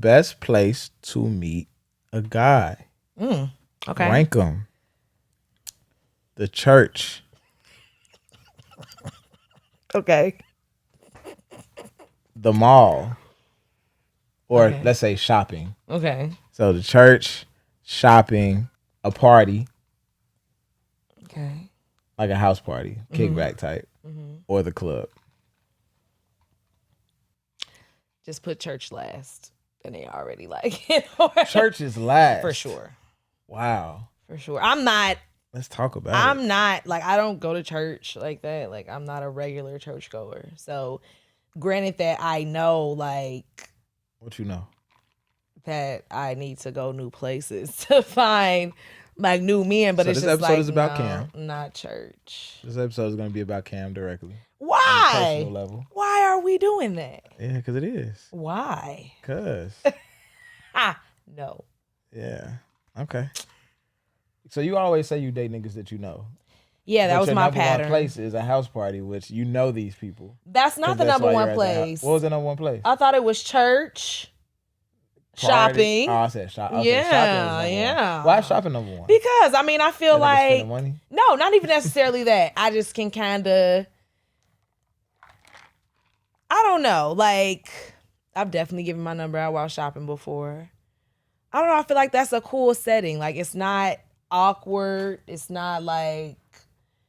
best place to meet a guy? Okay. Rank them. The church. Okay. The mall. Or Okay. let's say shopping. Okay. So the church, shopping, a party. Okay. Like a house party, kickback type. Or the club. Just put church last. And they already like Church is last. For sure. Wow. For sure. I'm not. Let's talk about it. I'm not, like, I don't go to church like that. Like, I'm not a regular church goer. So, granted that I know, like. What you know? That I need to go new places to find, like, new men. But So it's this just episode like, is about no, Kam. not church. This episode is going to be about Kam directly. Why? On a personal level. Why are we doing that? Yeah, because it is. Why? Because. No. Yeah. Okay. So you always say you date niggas that you know. Yeah, that but was your my number pattern. One place is a house party, which you know these people. That's not the number one place. What was the number one place? I thought it was church. Party. Shopping. Oh, I said shopping. Yeah. Why is shopping number one? Because, I mean, I feel like. Money? No, not even necessarily that. I just can kind of. I don't know. Like, I've definitely given my number out while shopping before. I don't know. I feel like that's a cool setting. Like, it's not awkward. It's not like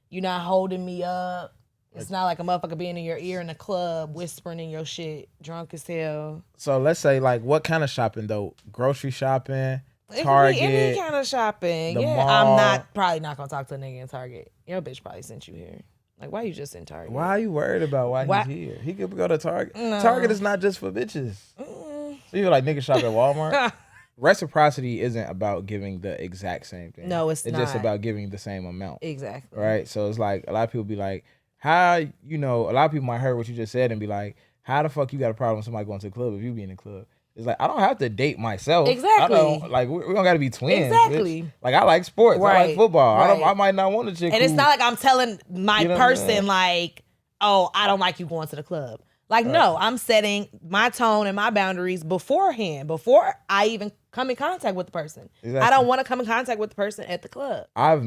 you're not holding me up. It's not like a motherfucker being in your ear in the club, whispering in your shit, drunk as hell. So let's say, like, what kind of shopping though? Grocery shopping, Target, Target, any kind of shopping. Yeah, mall. I'm probably not gonna talk to a nigga in Target. Your bitch probably sent you here. Like, why you just in Target? Why are you worried about why he's here? He could go to Target. No. Target is not just for bitches. So you're like, niggas shop at Walmart? Reciprocity isn't about giving the exact same thing. No, it's not. It's just about giving the same amount. Exactly. Right? So it's like, a lot of people be like, how, you know, a lot of people might hear what you just said and be like, how the fuck you got a problem with somebody going to the club if you be in the club? It's like, I don't have to date myself. Exactly. I don't, like, we don't got to be twins. Exactly. Bitch. Like, I like sports. Right. I like football. Right. I might not want a chick And it's not like I'm telling my person, like, oh, I don't like you going to the club. Like, no, I'm setting my tone and my boundaries beforehand, before I even come in contact with the person. Exactly. I don't want to come in contact with the person at the club. I've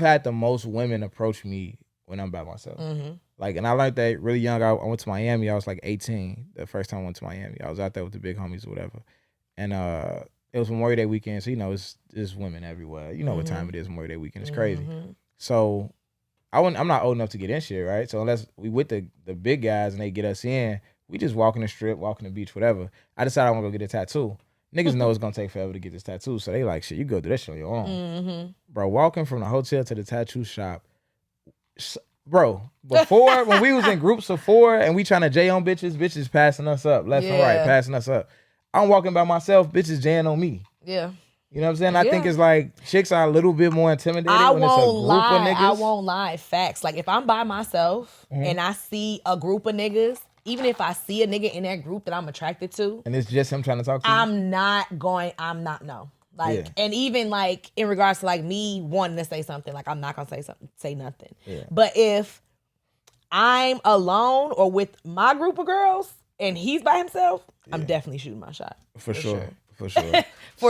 had the most women approach me when I'm by myself. Mm-hmm. Like, and I learned that really young. I went to Miami. I was like 18 the first time I went to Miami. I was out there with the big homies or whatever. And it was Memorial Day weekend. So, you know, it's women everywhere. You know what time it is, Memorial Day weekend. It's crazy. So I'm not old enough to get in shit, right? So unless we with the big guys and they get us in, we just walking the strip, walking the beach, whatever. I decided I want to go get a tattoo. Niggas know it's going to take forever to get this tattoo. So they like, shit, you go do that shit on your own. Mm-hmm. Bro, walking from the hotel to the tattoo shop. Bro, before, when we was in groups of 4 and we trying to J on bitches passing us up, left and right, passing us up. I'm walking by myself, bitches jaying on me. Yeah. You know what I'm saying? I think it's like chicks are a little bit more intimidated when it's a group of niggas. I won't lie. Facts. Like, if I'm by myself and I see a group of niggas, even if I see a nigga in that group that I'm attracted to. And it's just him trying to talk to you? I'm not, no. Like, and even like in regards to like me wanting to say something, like I'm not gonna say nothing. Yeah. But if I'm alone or with my group of girls and he's by himself, I'm definitely shooting my shot. For sure. For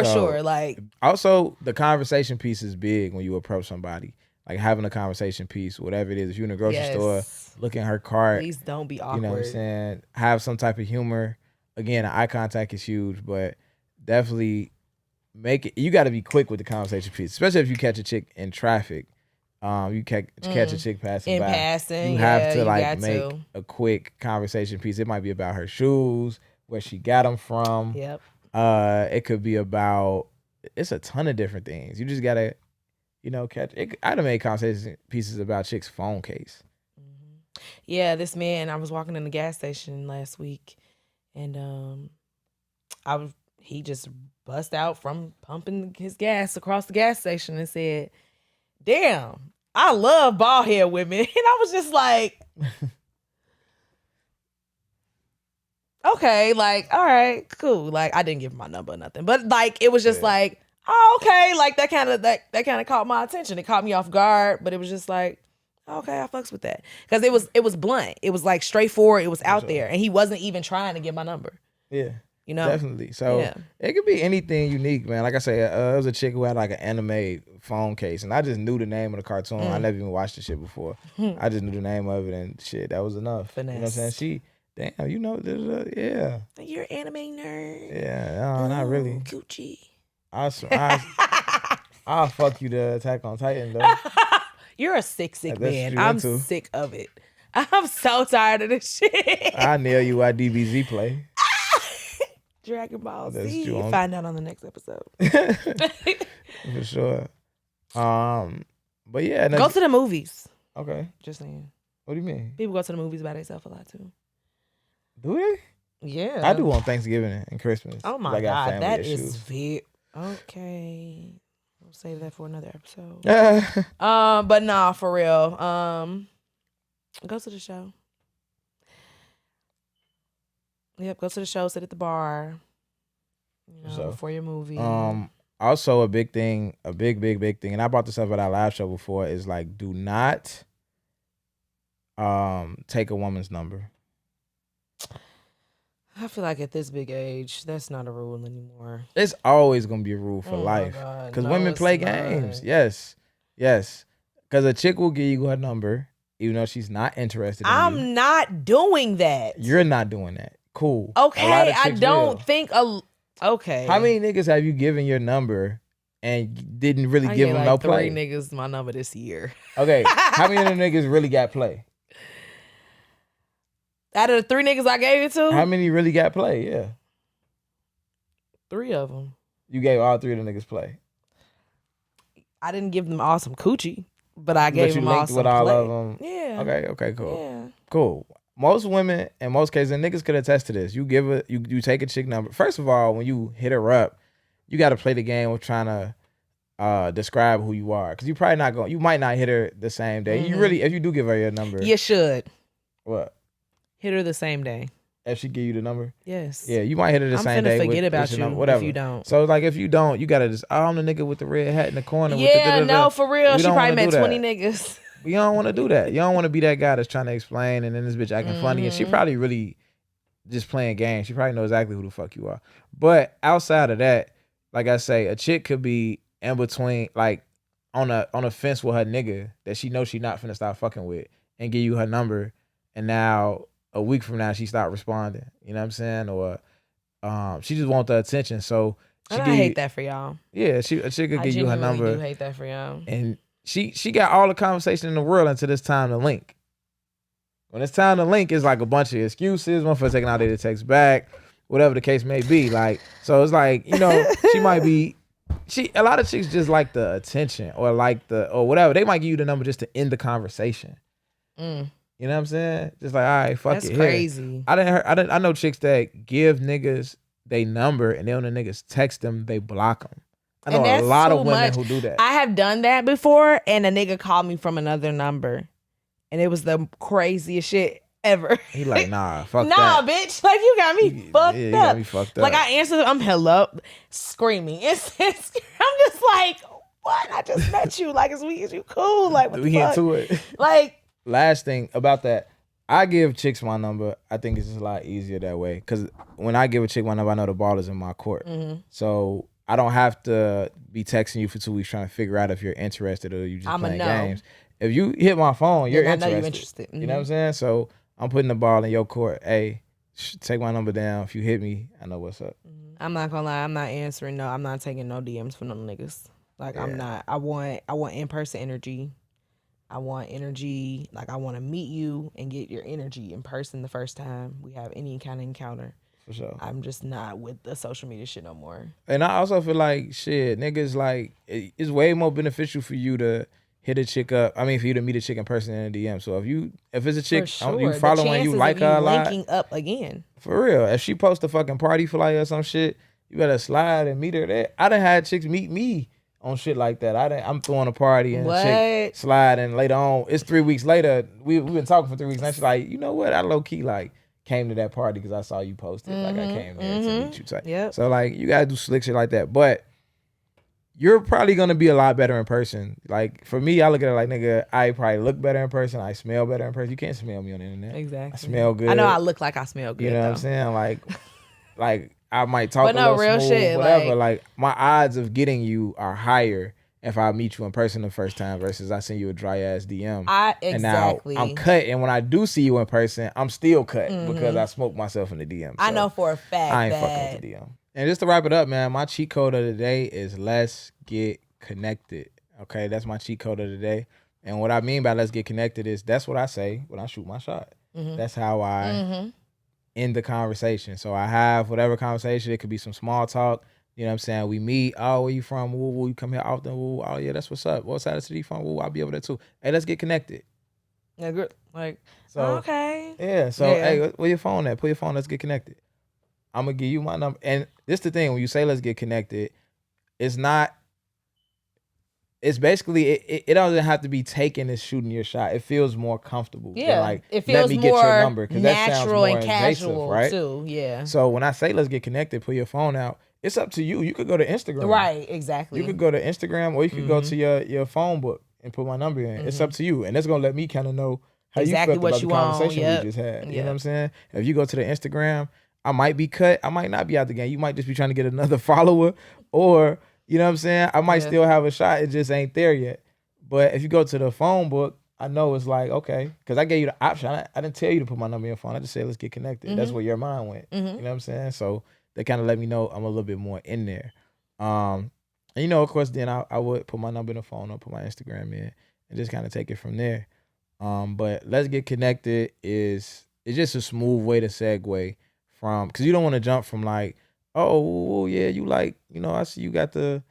sure. Like, also, the conversation piece is big when you approach somebody. Like having a conversation piece, whatever it is. If you're in a grocery store, look in her cart. Please don't be awkward. You know what I'm saying? Have some type of humor. Again, eye contact is huge, but definitely make it. You got to be quick with the conversation piece, especially if you catch a chick in traffic. You catch a chick passing in by. Passing, you have to like make a quick conversation piece. It might be about her shoes, where she got them from. Yep. It could be about. It's a ton of different things. You just gotta, catch. I'd have made conversation pieces about chick's phone case. Mm-hmm. Yeah, this man. I was walking in the gas station last week, and he just bust out from pumping his gas across the gas station and said, "Damn, I love bald head women." And I was just like, okay, like, all right, cool. Like, I didn't give him my number or nothing, but like, it was just like, oh, okay, like that kind of caught my attention. It caught me off guard, but it was just like, okay, I fucks with that because it was blunt. It was like straightforward. It was out there, and he wasn't even trying to get my number. Yeah. You know, definitely. So it could be anything unique, man. Like I say, there was a chick who had like an anime phone case, and I just knew the name of the cartoon. I never even watched the shit before. I just knew the name of it, and shit, that was enough. Finesse. You know what I'm saying? Damn, you know, yeah. You're an anime nerd. Yeah, no, not really. Gucci. I'll fuck you to Attack on Titan, though. You're a sick man. I'm sick of it. I'm so tired of this shit. I nail you at DBZ play. Dragon Ball Z. Find out on the next episode. For sure. But yeah. Go to the movies. Okay. Just saying. What do you mean? People go to the movies by themselves a lot too. Do they? Yeah. I do on Thanksgiving and Christmas. Oh my God. That is very... Okay. We'll save that for another episode. But nah, for real. Go to the show. Yep, go to the show, sit at the bar. You know, before your movie. Also a big thing, a big thing, and I brought this up at our live show before, is like, do not take a woman's number. I feel like at this big age, that's not a rule anymore. It's always gonna be a rule for life. Because women play games. Yes. Because a chick will give you her number, even though she's not interested in you. I'm not doing that. You're not doing that. Cool. Okay, I don't think okay. How many niggas have you given your number and didn't really give them no play? 3 niggas my number this year. Okay, how many of them niggas really got play? Out of the 3 niggas I gave it to? How many really got play? Yeah. 3 of them. You gave all 3 of the niggas play? I didn't give them all some coochie, but I gave them all some with all of them. Yeah. Okay, cool. Yeah. Cool. Most women, in most cases, and niggas could attest to this. You take a chick number. First of all, when you hit her up, you got to play the game of trying to describe who you are, because you probably not going. You might not hit her the same day. You really, if you do give her your number, you should. What? Hit her the same day. If she give you the number? Yes. Yeah, you might hit her the same day. Forget about you whatever. if you don't. So like, if you don't, you gotta just, I'm the nigga with the red hat in the corner. Yeah, no, for real. She probably met 20 niggas. You don't want to do that. You don't want to be that guy that's trying to explain and then this bitch acting funny, and she probably really just playing games. She probably knows exactly who the fuck you are. But outside of that, like I say, a chick could be in between, like on a fence with her nigga that she knows she not finna stop fucking with, and give you her number, and now a week from now she start responding. You know what I'm saying? Or she just want the attention. So I hate that for y'all. Yeah, a chick could give you her number. I do hate that for y'all. And she got all the conversation in the world until it's time to link. When it's time to link, it's like a bunch of excuses. One for taking all day to text back, whatever the case may be. Like, so it's like, you know, she might be. A lot of chicks just like the attention or whatever. They might give you the number just to end the conversation. You know what I'm saying? Just like, all right, fuck it. That's crazy. I know chicks that give niggas they number, and then when the niggas text them, they block them. I know a lot of women who do that. I have done that before, and a nigga called me from another number, and it was the craziest shit ever. He like, nah, fuck that. Nah, bitch. Like, you got me fucked up. You got me fucked up. Like, I answered, I'm hello, screaming. I'm just like, what? I just met you. Like, as we as you cool. Like, what the fuck? We into it. Like, last thing about that, I give chicks my number. I think it's just a lot easier that way, because when I give a chick my number, I know the ball is in my court. So I don't have to be texting you for 2 weeks trying to figure out if you're interested or you just playing games. If you hit my phone, you're interested. I know you're interested. You know what I'm saying? So I'm putting the ball in your court. Hey, take my number down. If you hit me, I know what's up. I'm not gonna lie. I'm not answering. No, I'm not taking no DMs for no niggas. Like, I'm not. I want in-person energy. I want energy. Like, I want to meet you and get your energy in person the first time we have any kind of encounter. For sure. I'm just not with the social media shit no more. And I also feel like, shit, niggas, like, it's way more beneficial for you to hit a chick up. I mean, for you to meet a chick in person in a DM. So if it's a chick you following, you like her a lot. Linking up again. For real. If she posts a fucking party flyer or some shit, you better slide and meet her there. I done had chicks meet me on shit like that. I'm throwing a party and a chick slide, and later on, it's 3 weeks later, we've been talking for 3 weeks, and she's like, you know what, I low key like came to that party because I saw you post it. Like, I came there to meet you type. Yep. So like, you gotta do slick shit like that. But you're probably gonna be a lot better in person. Like, for me, I look at it like, nigga, I probably look better in person. I smell better in person. You can't smell me on the internet. Exactly. I smell good. I know I look like I smell good. You know what I'm saying? Like I might talk But no, a little real smooth, shit, whatever. Like my odds of getting you are higher if I meet you in person the first time versus I send you a dry ass DM. And now I'm cut, and when I do see you in person, I'm still cut because I smoked myself in the DM. So I know for a fact I ain't fucking with the DM. And just to wrap it up, man, my cheat code of the day is let's get connected. Okay, that's my cheat code of the day. And what I mean by let's get connected is that's what I say when I shoot my shot. That's how I end the conversation. So I have whatever conversation. It could be some small talk. You know what I'm saying? We meet. Oh, where you from? Woo, woo. You come here often? Woo. Oh, yeah, that's what's up. What side of the city you from? Woo, I'll be over there too. Hey, let's get connected. Yeah, good. Like, so, okay. Yeah. So, hey, where your phone at? Put your phone. Let's get connected. I'm going to give you my number. And this the thing. When you say let's get connected, it's not. It's basically, it doesn't have to be taking and shooting your shot. It feels more comfortable. Yeah. Than like, it feels let me more get your number, natural that sounds more and casual, right? too. Yeah. So when I say let's get connected, put your phone out. It's up to you. You could go to Instagram. Right, exactly. You could go to Instagram or you could go to your phone book and put my number in. It's up to you. And it's going to let me kind of know how exactly you felt about the conversation we just had. You know what I'm saying? If you go to the Instagram, I might be cut. I might not be out the game. You might just be trying to get another follower, or, you know what I'm saying? I might still have a shot. It just ain't there yet. But if you go to the phone book, I know it's like, okay, because I gave you the option. I didn't tell you to put my number in your phone. I just said, let's get connected. That's where your mind went. You know what I'm saying? So they kind of let me know I'm a little bit more in there. And, you know, of course, then I would put my number in the phone or put my Instagram in and just kind of take it from there. But let's get connected it's just a smooth way to segue from, because you don't want to jump from like, oh, yeah, you like, you know, I see you got the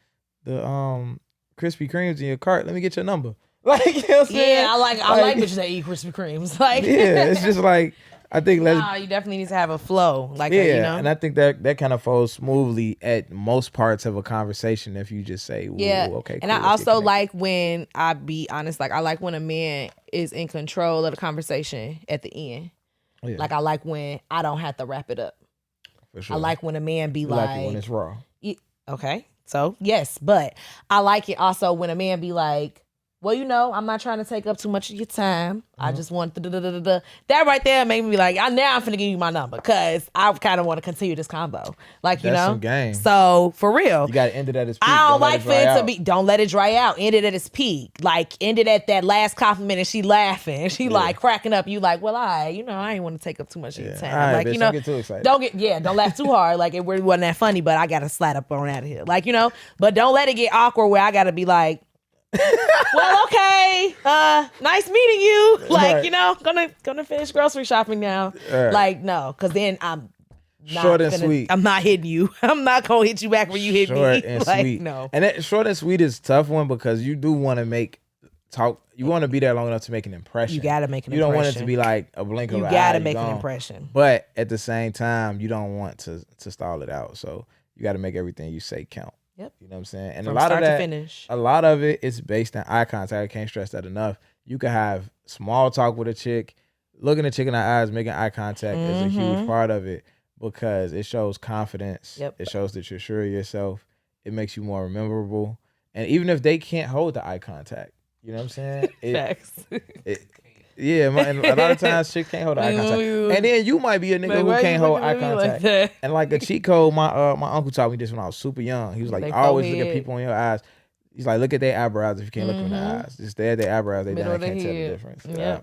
Krispy Kremes in your cart. Let me get your number. Like, you know what I'm saying? Yeah, I like bitches that eat Krispy Kremes. Like, yeah, it's just like, I think you definitely need to have a flow. Like, yeah, you know? And I think that kind of flows smoothly at most parts of a conversation if you just say, okay, and cool, I also like when, I be honest, like I like when a man is in control of the conversation at the end. Oh, yeah. Like I like when I don't have to wrap it up. For sure. I like when a man be like it when it's raw. Okay. So, yes, but I like it also when a man be like, well, you know, I'm not trying to take up too much of your time. I just want that right there made me be like, now I'm finna give you my number because I kind of want to continue this combo. Like, you That's know? Some game. So, for real. You got to end it at its peak. I don't like for it to be, don't let it dry out. End it at its peak. Like, end it at that last compliment and she laughing. She like cracking up. You like, well, I ain't want to take up too much of your time. Right, like, bitch, you know, don't get too excited. Don't laugh too hard. Like, it really wasn't that funny, but I got to slide up on out of here. Like, you know, but don't let it get awkward where I got to be like, well, okay. Nice meeting you. Like, you know, gonna finish grocery shopping now. Right. Like, no, because then I'm not short and sweet. I'm not hitting you. I'm not gonna hit you back where you hit me. Short and like, sweet. No. And that short and sweet is a tough one because you do want to you want to be there long enough to make an impression. You gotta make an impression. You don't want it to be like a blink of an eye. You gotta make an impression. But at the same time, you don't want to stall it out. So you gotta make everything you say count. Yep. You know what I'm saying? And From a lot start of that, to finish. A lot of it is based on eye contact. I can't stress that enough. You can have small talk with a chick, looking a chick in the eyes, making eye contact is a huge part of it because it shows confidence. Yep. It shows that you're sure of yourself. It makes you more memorable. And even if they can't hold the eye contact, you know what I'm saying? Facts. And a lot of times chicks can't hold eye contact. And then you might be a nigga who can't hold eye contact. Like and like a cheat code, my uncle taught me this when I was super young. He was like, always look at people in your eyes. He's like, look at their eyebrows if you can't look them in the eyes. Just stare at their eyebrows. They can't tell the difference. Yeah.